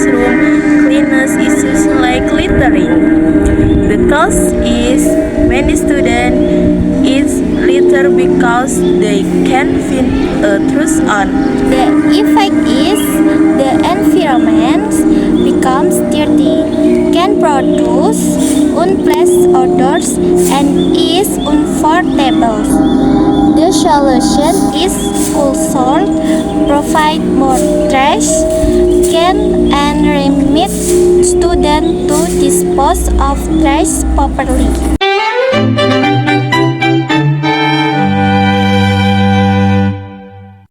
classroom cleanliness issues like littering. The cause is many students eat litter because they can't find a truth on. The effect is the environment becomes dirty, can produce unpleasant odors, and is uncomfortable. The solution is also provide more trash can and remit students to dispose of trash properly.